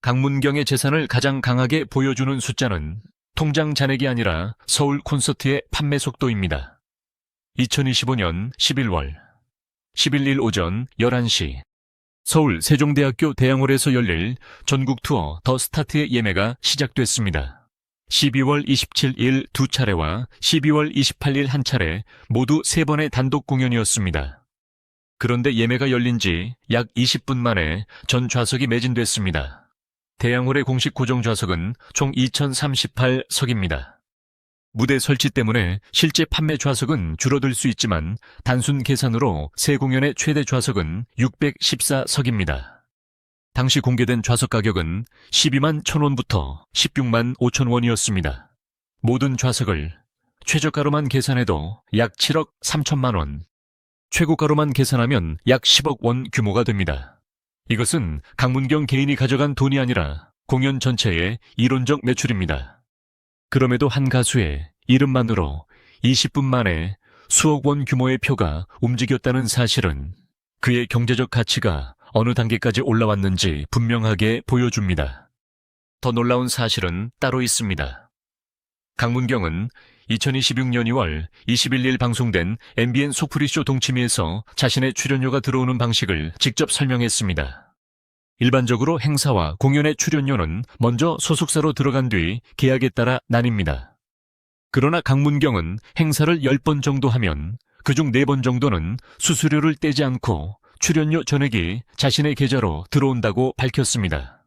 강문경의 재산을 가장 강하게 보여주는 숫자는 통장 잔액이 아니라 서울 콘서트의 판매 속도입니다. 2025년 11월 11일 오전 11시 서울 세종대학교 대형홀에서 열릴 전국 투어 더 스타트의 예매가 시작됐습니다. 12월 27일 2차례와 12월 28일 1차례 모두 3번의 단독 공연이었습니다. 그런데 예매가 열린 지 약 20분 만에 전 좌석이 매진됐습니다. 대양홀의 공식 고정 좌석은 총 2038석입니다. 무대 설치 때문에 실제 판매 좌석은 줄어들 수 있지만 단순 계산으로 새 공연의 최대 좌석은 614석입니다. 당시 공개된 좌석 가격은 12만 1,000원부터 16만 5천 원이었습니다. 모든 좌석을 최저가로만 계산해도 약 7억 3천만 원, 최고가로만 계산하면 약 10억 원 규모가 됩니다. 이것은 강문경 개인이 가져간 돈이 아니라 공연 전체의 이론적 매출입니다. 그럼에도 한 가수의 이름만으로 20분 만에 수억 원 규모의 표가 움직였다는 사실은 그의 경제적 가치가 어느 단계까지 올라왔는지 분명하게 보여줍니다. 더 놀라운 사실은 따로 있습니다. 강문경은 2026년 2월 21일 방송된 MBN 속풀이쇼 동치미에서 자신의 출연료가 들어오는 방식을 직접 설명했습니다. 일반적으로 행사와 공연의 출연료는 먼저 소속사로 들어간 뒤 계약에 따라 나뉩니다. 그러나 강문경은 행사를 10번 정도 하면 그중 4번 정도는 수수료를 떼지 않고 출연료 전액이 자신의 계좌로 들어온다고 밝혔습니다.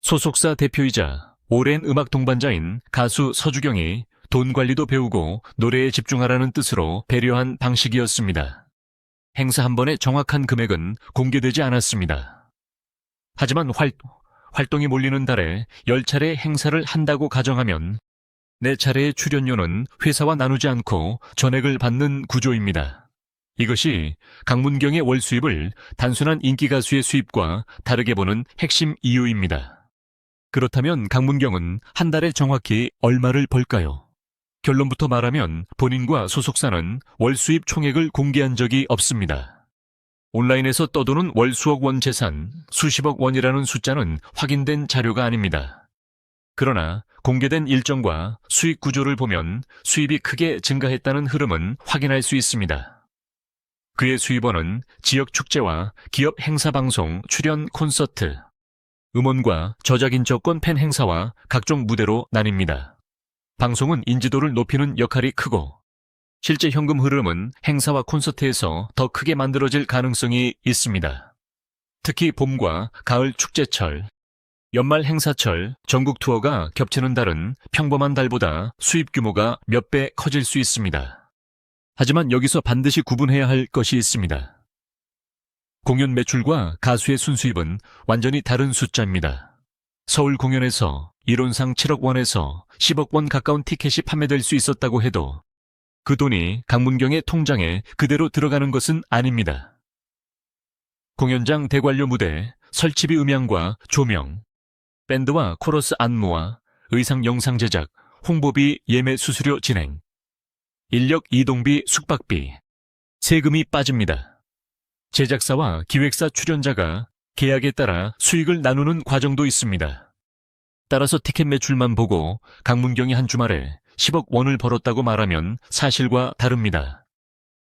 소속사 대표이자 오랜 음악 동반자인 가수 서주경이 돈 관리도 배우고 노래에 집중하라는 뜻으로 배려한 방식이었습니다. 행사 한 번의 정확한 금액은 공개되지 않았습니다. 하지만 활동이 몰리는 달에 10차례 행사를 한다고 가정하면 4차례의 출연료는 회사와 나누지 않고 전액을 받는 구조입니다. 이것이 강문경의 월 수입을 단순한 인기 가수의 수입과 다르게 보는 핵심 이유입니다. 그렇다면 강문경은 한 달에 정확히 얼마를 벌까요? 결론부터 말하면 본인과 소속사는 월 수입 총액을 공개한 적이 없습니다. 온라인에서 떠도는 월 수억 원 재산, 수십억 원이라는 숫자는 확인된 자료가 아닙니다. 그러나 공개된 일정과 수익 구조를 보면 수입이 크게 증가했다는 흐름은 확인할 수 있습니다. 그의 수입원은 지역 축제와 기업 행사 방송, 출연 콘서트, 음원과 저작인적권 팬 행사와 각종 무대로 나뉩니다. 방송은 인지도를 높이는 역할이 크고 실제 현금 흐름은 행사와 콘서트에서 더 크게 만들어질 가능성이 있습니다. 특히 봄과 가을 축제철, 연말 행사철, 전국 투어가 겹치는 달은 평범한 달보다 수입 규모가 몇 배 커질 수 있습니다. 하지만 여기서 반드시 구분해야 할 것이 있습니다. 공연 매출과 가수의 순수입은 완전히 다른 숫자입니다. 서울 공연에서 이론상 7억 원에서 10억 원 가까운 티켓이 판매될 수 있었다고 해도 그 돈이 강문경의 통장에 그대로 들어가는 것은 아닙니다. 공연장 대관료 무대, 설치비 음향과 조명, 밴드와 코러스 안무와 의상 영상 제작, 홍보비 예매 수수료 진행, 인력 이동비 숙박비, 세금이 빠집니다. 제작사와 기획사 출연자가 계약에 따라 수익을 나누는 과정도 있습니다. 따라서 티켓 매출만 보고 강문경이 한 주말에 10억 원을 벌었다고 말하면 사실과 다릅니다.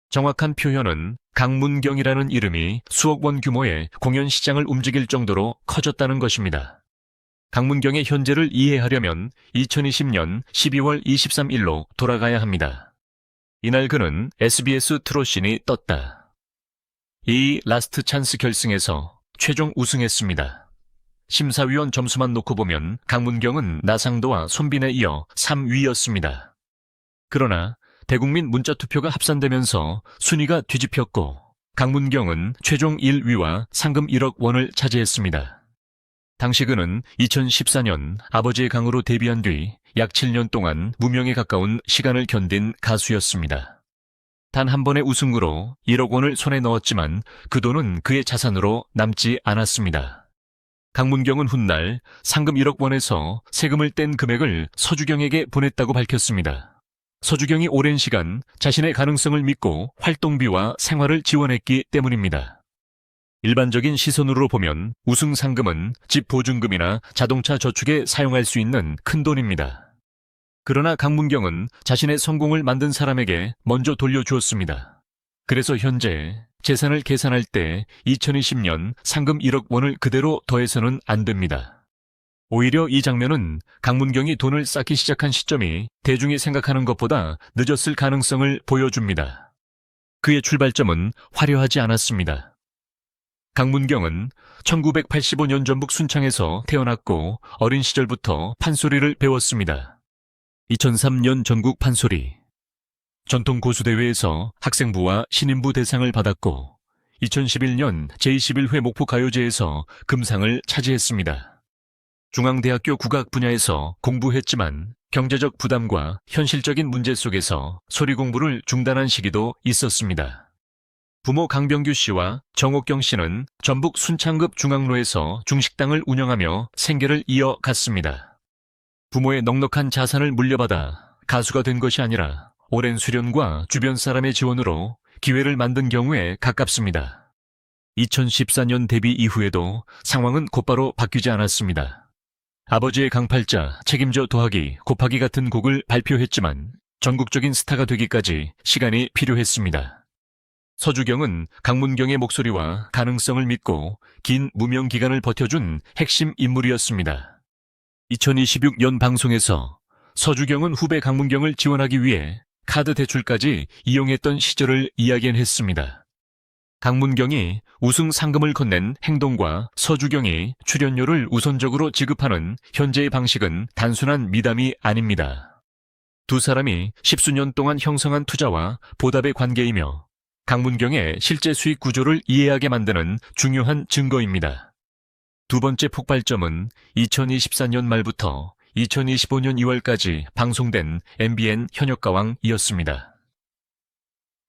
정확한 표현은 강문경이라는 이름이 수억 원 규모의 공연 시장을 움직일 정도로 커졌다는 것입니다. 강문경의 현재를 이해하려면 2020년 12월 23일로 돌아가야 합니다. 이날 그는 SBS 트롯신이 떴다. 이 라스트 찬스 결승에서 최종 우승했습니다. 심사위원 점수만 놓고 보면 강문경은 나상도와 손빈에 이어 3위였습니다. 그러나 대국민 문자투표가 합산되면서 순위가 뒤집혔고 강문경은 최종 1위와 상금 1억 원을 차지했습니다. 당시 그는 2014년 아버지의 강으로 데뷔한 뒤 약 7년 동안 무명에 가까운 시간을 견딘 가수였습니다. 단 한 번의 우승으로 1억 원을 손에 넣었지만 그 돈은 그의 자산으로 남지 않았습니다. 강문경은 훗날 상금 1억 원에서 세금을 뗀 금액을 서주경에게 보냈다고 밝혔습니다. 서주경이 오랜 시간 자신의 가능성을 믿고 활동비와 생활을 지원했기 때문입니다. 일반적인 시선으로 보면 우승 상금은 집 보증금이나 자동차 저축에 사용할 수 있는 큰 돈입니다. 그러나 강문경은 자신의 성공을 만든 사람에게 먼저 돌려주었습니다. 그래서 현재 재산을 계산할 때 2020년 상금 1억 원을 그대로 더해서는 안 됩니다. 오히려 이 장면은 강문경이 돈을 쌓기 시작한 시점이 대중이 생각하는 것보다 늦었을 가능성을 보여줍니다. 그의 출발점은 화려하지 않았습니다. 강문경은 1985년 전북 순창에서 태어났고 어린 시절부터 판소리를 배웠습니다. 2003년 전국 판소리, 전통 고수대회에서 학생부와 신인부 대상을 받았고 2011년 제21회 목포가요제에서 금상을 차지했습니다. 중앙대학교 국악 분야에서 공부했지만 경제적 부담과 현실적인 문제 속에서 소리 공부를 중단한 시기도 있었습니다. 부모 강병규 씨와 정옥경 씨는 전북 순창읍 중앙로에서 중식당을 운영하며 생계를 이어갔습니다. 부모의 넉넉한 자산을 물려받아 가수가 된 것이 아니라 오랜 수련과 주변 사람의 지원으로 기회를 만든 경우에 가깝습니다. 2014년 데뷔 이후에도 상황은 곧바로 바뀌지 않았습니다. 아버지의 강팔자, 책임져 더하기, 곱하기 같은 곡을 발표했지만 전국적인 스타가 되기까지 시간이 필요했습니다. 서주경은 강문경의 목소리와 가능성을 믿고 긴 무명 기간을 버텨준 핵심 인물이었습니다. 2026년 방송에서 서주경은 후배 강문경을 지원하기 위해 카드 대출까지 이용했던 시절을 이야기했습니다. 강문경이 우승 상금을 건넨 행동과 서주경이 출연료를 우선적으로 지급하는 현재의 방식은 단순한 미담이 아닙니다. 두 사람이 십수년 동안 형성한 투자와 보답의 관계이며 강문경의 실제 수익 구조를 이해하게 만드는 중요한 증거입니다. 두 번째 폭발점은 2024년 말부터 2025년 2월까지 방송된 MBN 현역가왕이었습니다.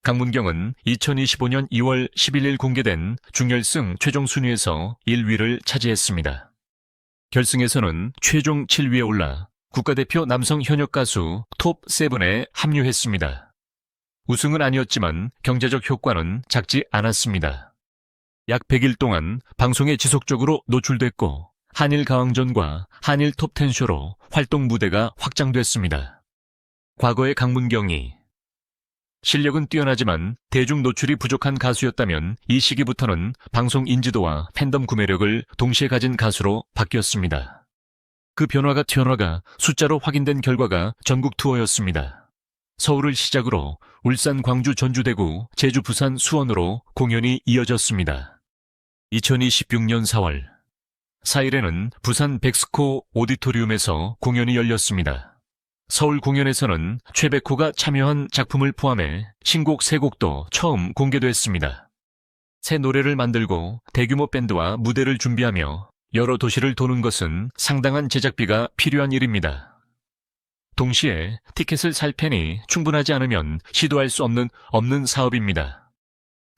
강문경은 2025년 2월 11일 공개된 중결승 최종 순위에서 1위를 차지했습니다. 결승에서는 최종 7위에 올라 국가대표 남성 현역 가수 톱7에 합류했습니다. 우승은 아니었지만 경제적 효과는 작지 않았습니다. 약 100일 동안 방송에 지속적으로 노출됐고 한일 가왕전과 한일 톱10쇼로 활동 무대가 확장됐습니다. 과거의 강문경이 실력은 뛰어나지만 대중 노출이 부족한 가수였다면 이 시기부터는 방송 인지도와 팬덤 구매력을 동시에 가진 가수로 바뀌었습니다. 그 변화가 숫자로 확인된 결과가 전국 투어였습니다. 서울을 시작으로 울산, 광주, 전주, 대구, 제주, 부산, 수원으로 공연이 이어졌습니다. 2026년 4월 4일에는 부산 백스코 오디토리움에서 공연이 열렸습니다. 서울 공연에서는 최백호가 참여한 작품을 포함해 신곡 3곡도 처음 공개됐습니다. 새 노래를 만들고 대규모 밴드와 무대를 준비하며 여러 도시를 도는 것은 상당한 제작비가 필요한 일입니다. 동시에 티켓을 살 팬이 충분하지 않으면 시도할 수 없는 사업입니다.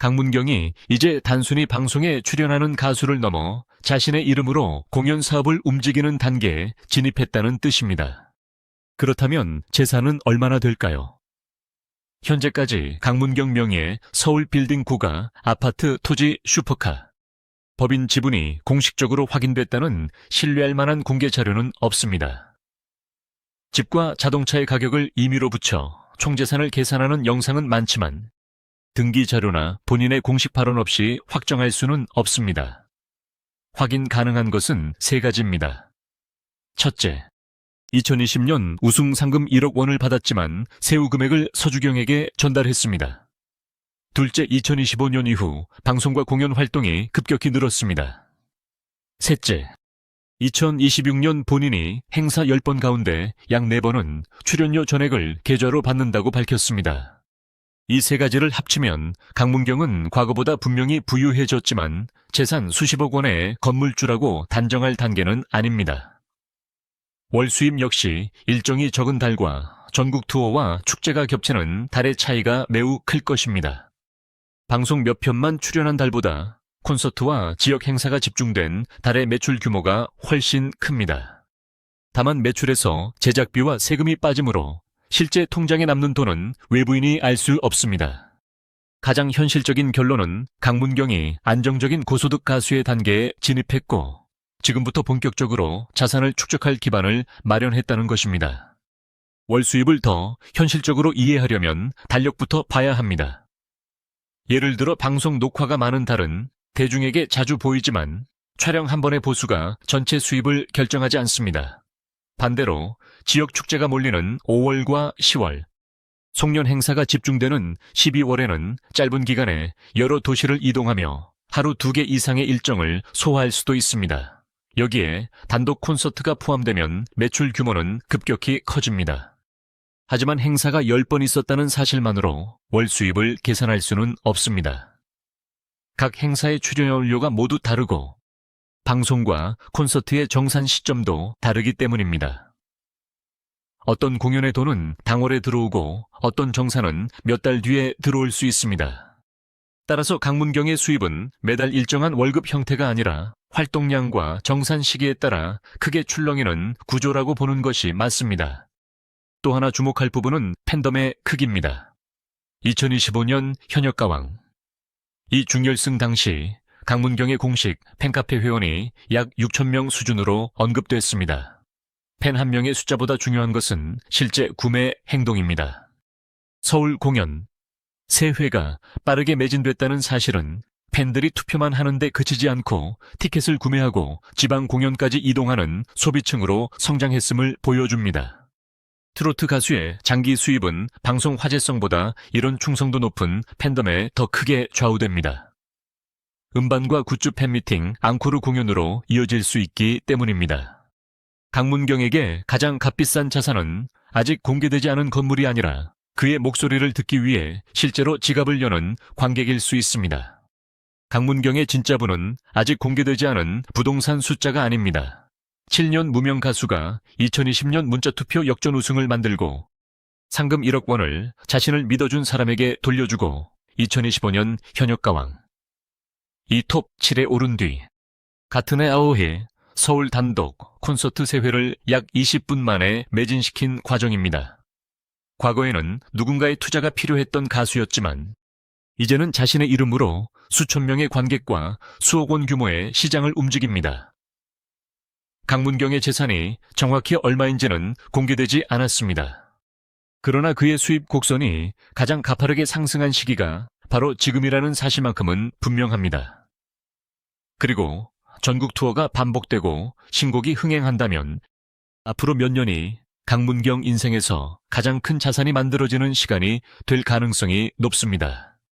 강문경이 이제 단순히 방송에 출연하는 가수를 넘어 자신의 이름으로 공연 사업을 움직이는 단계에 진입했다는 뜻입니다. 그렇다면 재산은 얼마나 될까요? 현재까지 강문경 명의의 서울 빌딩 고가, 아파트, 토지, 슈퍼카, 법인 지분이 공식적으로 확인됐다는 신뢰할 만한 공개 자료는 없습니다. 집과 자동차의 가격을 임의로 붙여 총재산을 계산하는 영상은 많지만 등기 자료나 본인의 공식 발언 없이 확정할 수는 없습니다. 확인 가능한 것은 3가지입니다. 첫째, 2020년 우승 상금 1억 원을 받았지만 세후 금액을 서주경에게 전달했습니다. 둘째, 2025년 이후 방송과 공연 활동이 급격히 늘었습니다. 셋째, 2026년 본인이 행사 10번 가운데 약 4번은 출연료 전액을 계좌로 받는다고 밝혔습니다. 이 3가지를 합치면 강문경은 과거보다 분명히 부유해졌지만 재산 수십억 원의 건물주라고 단정할 단계는 아닙니다. 월 수입 역시 일정이 적은 달과 전국 투어와 축제가 겹치는 달의 차이가 매우 클 것입니다. 방송 몇 편만 출연한 달보다 콘서트와 지역 행사가 집중된 달의 매출 규모가 훨씬 큽니다. 다만 매출에서 제작비와 세금이 빠지므로 실제 통장에 남는 돈은 외부인이 알 수 없습니다. 가장 현실적인 결론은 강문경이 안정적인 고소득 가수의 단계에 진입했고 지금부터 본격적으로 자산을 축적할 기반을 마련했다는 것입니다. 월 수입을 더 현실적으로 이해하려면 달력부터 봐야 합니다. 예를 들어 방송 녹화가 많은 달은 대중에게 자주 보이지만 촬영 한 번의 보수가 전체 수입을 결정하지 않습니다. 반대로 지역 축제가 몰리는 5월과 10월, 송년 행사가 집중되는 12월에는 짧은 기간에 여러 도시를 이동하며 하루 2개 이상의 일정을 소화할 수도 있습니다. 여기에 단독 콘서트가 포함되면 매출 규모는 급격히 커집니다. 하지만 행사가 10번 있었다는 사실만으로 월 수입을 계산할 수는 없습니다. 각 행사의 출연료가 모두 다르고 방송과 콘서트의 정산 시점도 다르기 때문입니다. 어떤 공연의 돈은 당월에 들어오고 어떤 정산은 몇 달 뒤에 들어올 수 있습니다. 따라서 강문경의 수입은 매달 일정한 월급 형태가 아니라 활동량과 정산 시기에 따라 크게 출렁이는 구조라고 보는 것이 맞습니다. 또 하나 주목할 부분은 팬덤의 크기입니다. 2025년 현역가왕. 이 준결승 당시 강문경의 공식 팬카페 회원이 약 6,000명 수준으로 언급됐습니다. 팬 한 명의 숫자보다 중요한 것은 실제 구매 행동입니다. 서울 공연. 3회가 빠르게 매진됐다는 사실은 팬들이 투표만 하는데 그치지 않고 티켓을 구매하고 지방 공연까지 이동하는 소비층으로 성장했음을 보여줍니다. 트로트 가수의 장기 수입은 방송 화제성보다 이런 충성도 높은 팬덤에 더 크게 좌우됩니다. 음반과 굿즈 팬미팅, 앙코르 공연으로 이어질 수 있기 때문입니다. 강문경에게 가장 값비싼 자산은 아직 공개되지 않은 건물이 아니라 그의 목소리를 듣기 위해 실제로 지갑을 여는 관객일 수 있습니다. 강문경의 진짜 부는 아직 공개되지 않은 부동산 숫자가 아닙니다. 7년 무명 가수가 2020년 문자투표 역전 우승을 만들고 상금 1억 원을 자신을 믿어준 사람에게 돌려주고 2025년 현역가왕. 이 톱 7에 오른 뒤 같은 해 9회 서울 단독 콘서트 3회를 약 20분 만에 매진시킨 과정입니다. 과거에는 누군가의 투자가 필요했던 가수였지만 이제는 자신의 이름으로 수천 명의 관객과 수억 원 규모의 시장을 움직입니다. 강문경의 재산이 정확히 얼마인지는 공개되지 않았습니다. 그러나 그의 수입 곡선이 가장 가파르게 상승한 시기가 바로 지금이라는 사실만큼은 분명합니다. 그리고 전국 투어가 반복되고 신곡이 흥행한다면 앞으로 몇 년이 강문경 인생에서 가장 큰 자산이 만들어지는 시간이 될 가능성이 높습니다.